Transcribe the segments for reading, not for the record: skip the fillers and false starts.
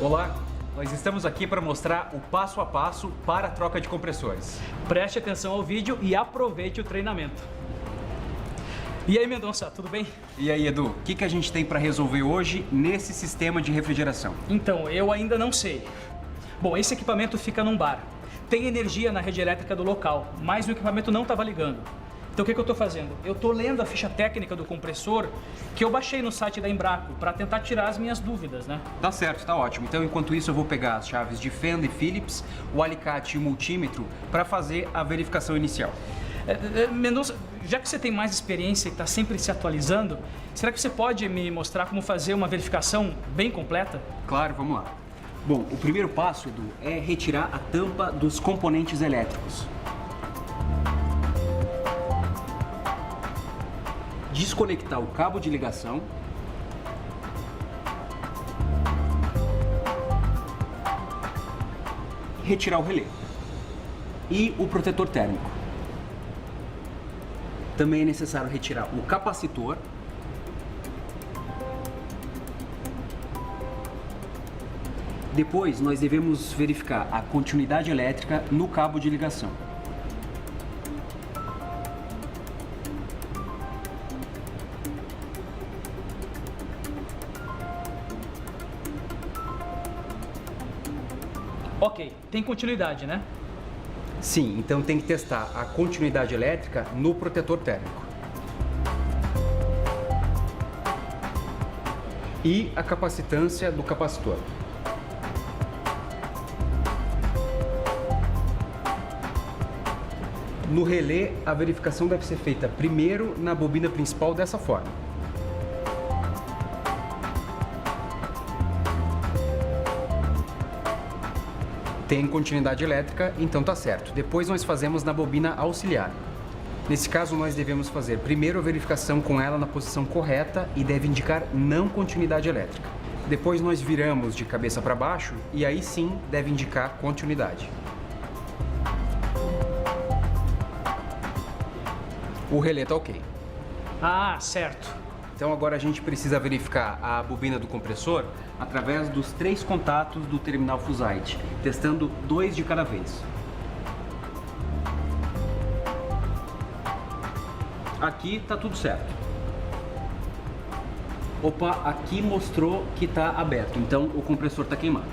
Olá, nós estamos aqui para mostrar o passo a passo para a troca de compressores. Preste atenção ao vídeo e aproveite o treinamento. E aí, Mendonça, tudo bem? E aí, Edu, o que a gente tem para resolver hoje nesse sistema de refrigeração? Então, eu ainda não sei. Bom, esse equipamento fica num bar. Tem energia na rede elétrica do local, mas o equipamento não estava ligando. Então o que eu estou fazendo? Eu estou lendo a ficha técnica do compressor que eu baixei no site da Embraco para tentar tirar as minhas dúvidas, né? Tá certo, tá ótimo. Então, enquanto isso, eu vou pegar as chaves de fenda e Phillips, o alicate e o multímetro para fazer a verificação inicial. Mendonça, já que você tem mais experiência e está sempre se atualizando, será que você pode me mostrar como fazer uma verificação bem completa? Claro, vamos lá. Bom, o primeiro passo, Edu, é retirar a tampa dos componentes elétricos. Desconectar o cabo de ligação. Retirar o relé. E o protetor térmico. Também é necessário retirar o capacitor. Depois, nós devemos verificar a continuidade elétrica no cabo de ligação. Ok, tem continuidade, né? Sim, então tem que testar a continuidade elétrica no protetor térmico. E a capacitância do capacitor. No relé, a verificação deve ser feita primeiro na bobina principal dessa forma. Tem continuidade elétrica, então tá certo. Depois nós fazemos na bobina auxiliar. Nesse caso, nós devemos fazer primeiro a verificação com ela na posição correta e deve indicar não continuidade elétrica. Depois nós viramos de cabeça para baixo e aí sim deve indicar continuidade. O relé tá ok. Ah, certo. Então agora a gente precisa verificar a bobina do compressor através dos 3 contatos do terminal Fusite, testando 2 de cada vez. Aqui está tudo certo. Opa, aqui mostrou que está aberto, então o compressor está queimado.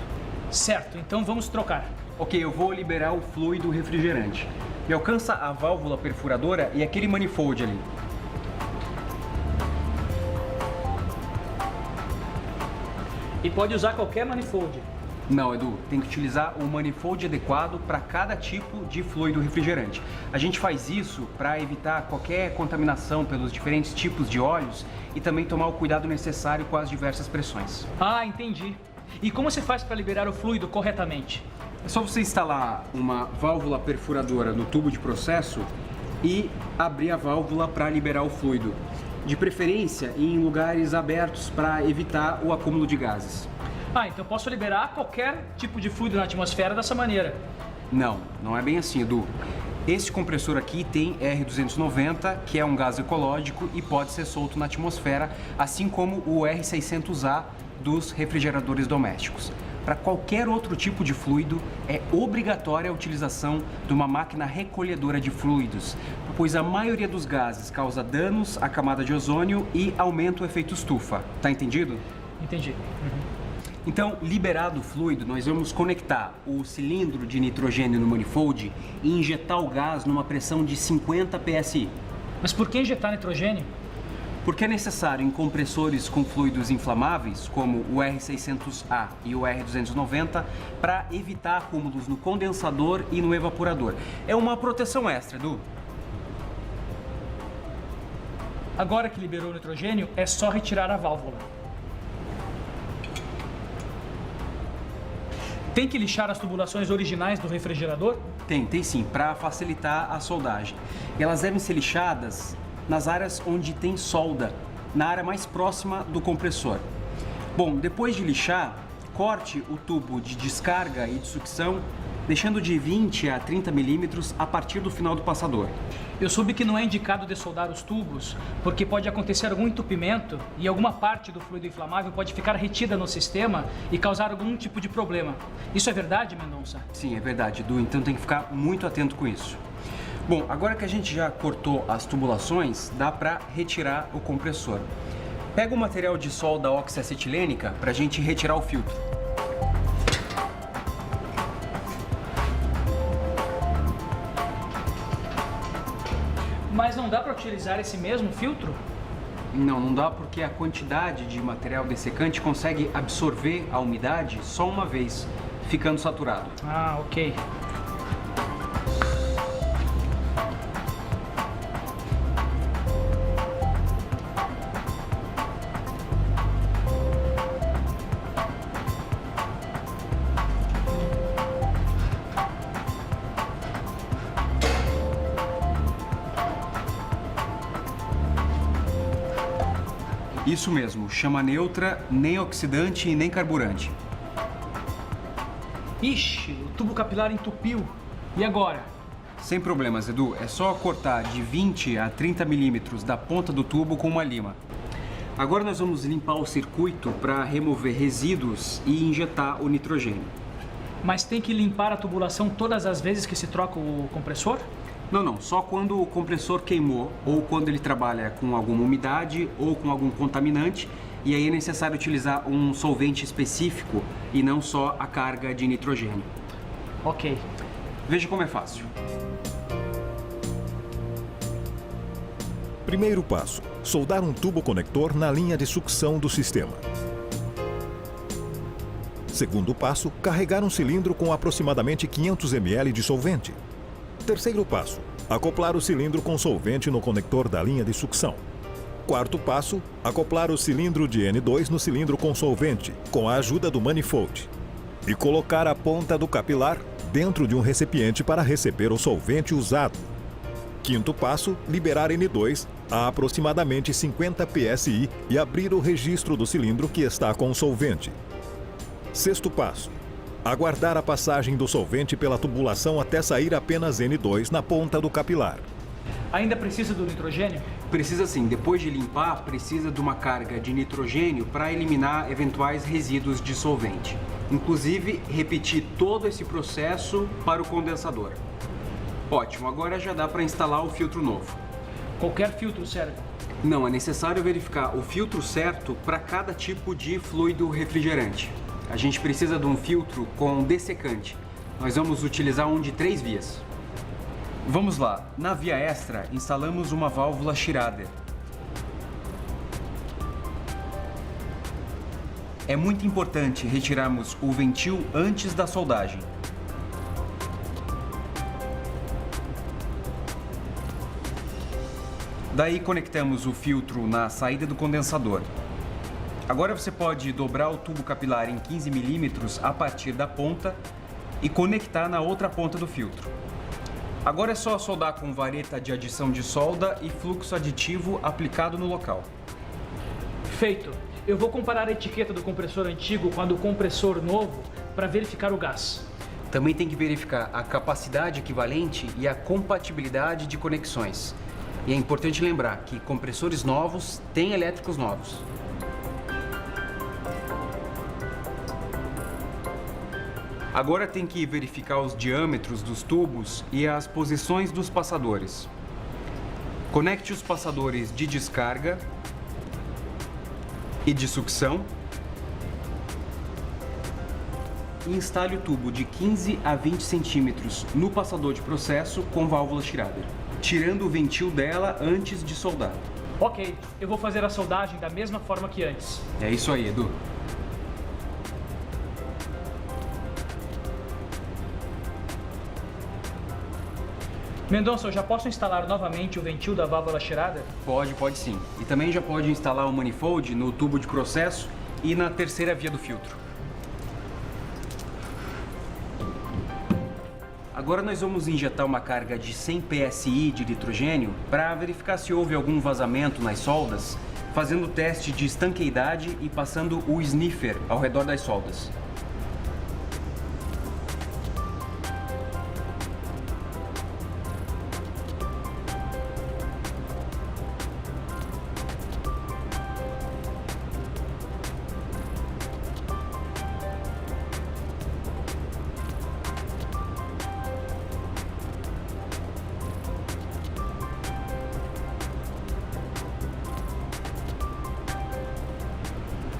Certo, então vamos trocar. Ok, eu vou liberar o fluido refrigerante. Me alcança a válvula perfuradora e aquele manifold ali. E pode usar qualquer manifold. Não, Edu, tem que utilizar o manifold adequado para cada tipo de fluido refrigerante. A gente faz isso para evitar qualquer contaminação pelos diferentes tipos de óleos e também tomar o cuidado necessário com as diversas pressões. Ah, entendi. E como se faz para liberar o fluido corretamente? É só você instalar uma válvula perfuradora no tubo de processo e abrir a válvula para liberar o fluido. De preferência em lugares abertos para evitar o acúmulo de gases. Ah, então eu posso liberar qualquer tipo de fluido na atmosfera dessa maneira. Não, não é bem assim, Edu. Esse compressor aqui tem R290, que é um gás ecológico e pode ser solto na atmosfera, assim como o R600A dos refrigeradores domésticos. Para qualquer outro tipo de fluido, é obrigatória a utilização de uma máquina recolhedora de fluidos, pois a maioria dos gases causa danos à camada de ozônio e aumenta o efeito estufa. Tá entendido? Entendi. Então, liberado o fluido, nós vamos conectar o cilindro de nitrogênio no manifold e injetar o gás numa pressão de 50 psi. Mas por que injetar nitrogênio? Porque é necessário em compressores com fluidos inflamáveis, como o R600A e o R290, para evitar acúmulos no condensador e no evaporador. É uma proteção extra, Edu. Agora que liberou o nitrogênio, é só retirar a válvula. Tem que lixar as tubulações originais do refrigerador? Tem sim, para facilitar a soldagem. E elas devem ser lixadas nas áreas onde tem solda, na área mais próxima do compressor. Bom, depois de lixar, corte o tubo de descarga e de sucção deixando de 20 a 30 milímetros a partir do final do passador. Eu soube que não é indicado dessoldar os tubos, porque pode acontecer algum entupimento e alguma parte do fluido inflamável pode ficar retida no sistema e causar algum tipo de problema. Isso é verdade, Mendonça? Sim, é verdade, Edu, então tem que ficar muito atento com isso. Bom, agora que a gente já cortou as tubulações, dá para retirar o compressor. Pega o material de solda oxiacetilênica para a gente retirar o filtro. Mas não dá para utilizar esse mesmo filtro? Não dá porque a quantidade de material dessecante consegue absorver a umidade só uma vez, ficando saturado. Ah, ok. Isso mesmo, chama neutra, nem oxidante e nem carburante. Ixi, o tubo capilar entupiu. E agora? Sem problemas, Edu. É só cortar de 20 a 30 milímetros da ponta do tubo com uma lima. Agora nós vamos limpar o circuito para remover resíduos e injetar o nitrogênio. Mas tem que limpar a tubulação todas as vezes que se troca o compressor? Não. Só quando o compressor queimou ou quando ele trabalha com alguma umidade ou com algum contaminante. E aí é necessário utilizar um solvente específico e não só a carga de nitrogênio. Ok. Veja como é fácil. Primeiro passo: soldar um tubo conector na linha de sucção do sistema. Segundo passo: carregar um cilindro com aproximadamente 500 ml de solvente. Terceiro passo: acoplar o cilindro com solvente no conector da linha de sucção. Quarto passo: acoplar o cilindro de N2 no cilindro com solvente, com a ajuda do manifold. E colocar a ponta do capilar dentro de um recipiente para receber o solvente usado. Quinto passo: liberar N2 a aproximadamente 50 psi e abrir o registro do cilindro que está com o solvente. Sexto passo: aguardar a passagem do solvente pela tubulação até sair apenas N2 na ponta do capilar. Ainda precisa do nitrogênio? Precisa sim. Depois de limpar, precisa de uma carga de nitrogênio para eliminar eventuais resíduos de solvente. Inclusive, repetir todo esse processo para o condensador. Ótimo, agora já dá para instalar o filtro novo. Qualquer filtro serve? Não, é necessário verificar o filtro certo para cada tipo de fluido refrigerante. A gente precisa de um filtro com dessecante. Nós vamos utilizar um de 3 vias. Vamos lá. Na via extra, instalamos uma válvula Schrader. É muito importante retirarmos o ventil antes da soldagem. Daí conectamos o filtro na saída do condensador. Agora você pode dobrar o tubo capilar em 15 milímetros a partir da ponta e conectar na outra ponta do filtro. Agora é só soldar com vareta de adição de solda e fluxo aditivo aplicado no local. Feito. Eu vou comparar a etiqueta do compressor antigo com a do compressor novo para verificar o gás. Também tem que verificar a capacidade equivalente e a compatibilidade de conexões. E é importante lembrar que compressores novos têm elétricos novos. Agora tem que verificar os diâmetros dos tubos e as posições dos passadores. Conecte os passadores de descarga e de sucção e instale o tubo de 15 a 20 centímetros no passador de processo com válvula Schrader, tirando o ventil dela antes de soldar. Ok, eu vou fazer a soldagem da mesma forma que antes. É isso aí, Edu. Mendonça, eu já posso instalar novamente o ventil da válvula Schrader? Pode sim. E também já pode instalar o manifold no tubo de processo e na terceira via do filtro. Agora nós vamos injetar uma carga de 100 psi de nitrogênio para verificar se houve algum vazamento nas soldas, fazendo o teste de estanqueidade e passando o sniffer ao redor das soldas.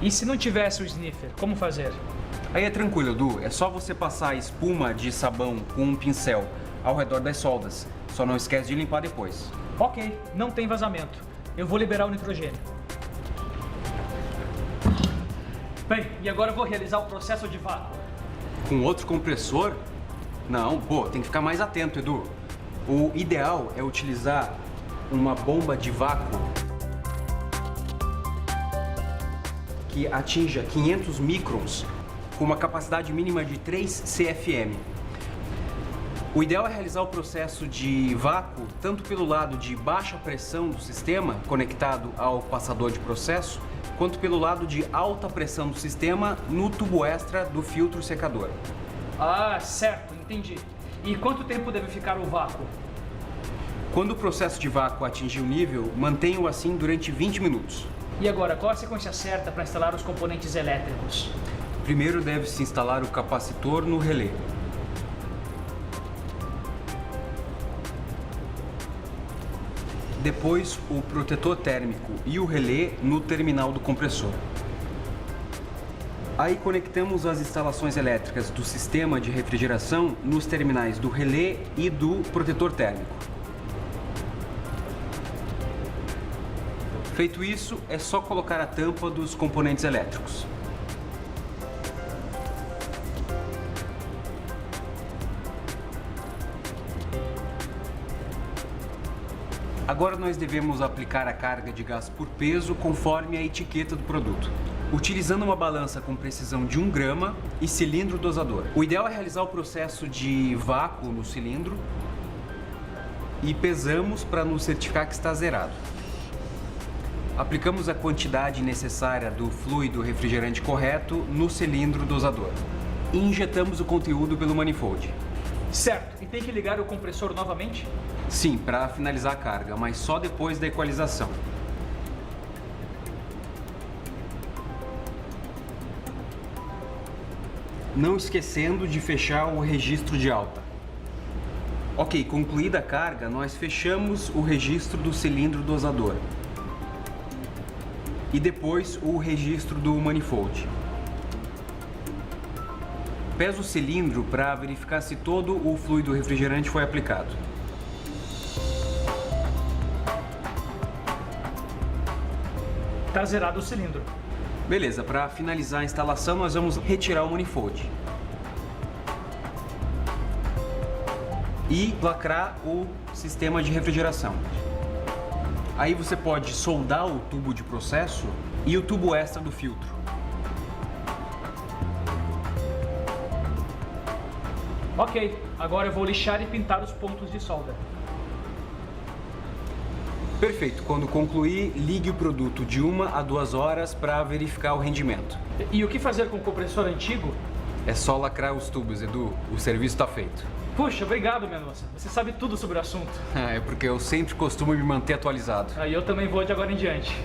E se não tivesse o sniffer, como fazer? Aí é tranquilo, Edu. É só você passar a espuma de sabão com um pincel ao redor das soldas. Só não esquece de limpar depois. Ok, não tem vazamento. Eu vou liberar o nitrogênio. Bem, e agora eu vou realizar o processo de vácuo. Com outro compressor? Não, pô, tem que ficar mais atento, Edu. O ideal é utilizar uma bomba de vácuo que atinja 500 microns com uma capacidade mínima de 3 CFM. O ideal é realizar o processo de vácuo tanto pelo lado de baixa pressão do sistema, conectado ao passador de processo, quanto pelo lado de alta pressão do sistema no tubo extra do filtro secador. Ah, certo, entendi. E quanto tempo deve ficar o vácuo? Quando o processo de vácuo atingir o nível, mantenha-o assim durante 20 minutos. E agora, qual a sequência certa para instalar os componentes elétricos? Primeiro deve-se instalar o capacitor no relé. Depois, o protetor térmico e o relé no terminal do compressor. Aí conectamos as instalações elétricas do sistema de refrigeração nos terminais do relé e do protetor térmico. Feito isso, é só colocar a tampa dos componentes elétricos. Agora nós devemos aplicar a carga de gás por peso conforme a etiqueta do produto, utilizando uma balança com precisão de 1 grama e cilindro dosador. O ideal é realizar o processo de vácuo no cilindro e pesamos para nos certificar que está zerado. Aplicamos a quantidade necessária do fluido refrigerante correto no cilindro dosador e injetamos o conteúdo pelo manifold. Certo, e tem que ligar o compressor novamente? Sim, para finalizar a carga, mas só depois da equalização. Não esquecendo de fechar o registro de alta. Ok, concluída a carga, nós fechamos o registro do cilindro dosador. E depois o registro do manifold. Pesa o cilindro para verificar se todo o fluido refrigerante foi aplicado. Tá zerado o cilindro. Beleza, para finalizar a instalação nós vamos retirar o manifold. E lacrar o sistema de refrigeração. Aí você pode soldar o tubo de processo e o tubo extra do filtro. Ok, agora eu vou lixar e pintar os pontos de solda. Perfeito, quando concluir, ligue o produto de 1 a 2 horas para verificar o rendimento. E o que fazer com o compressor antigo? É só lacrar os tubos, Edu, o serviço está feito. Puxa, obrigado, Mendonça. Você sabe tudo sobre o assunto. É porque eu sempre costumo me manter atualizado. Aí eu também vou de agora em diante.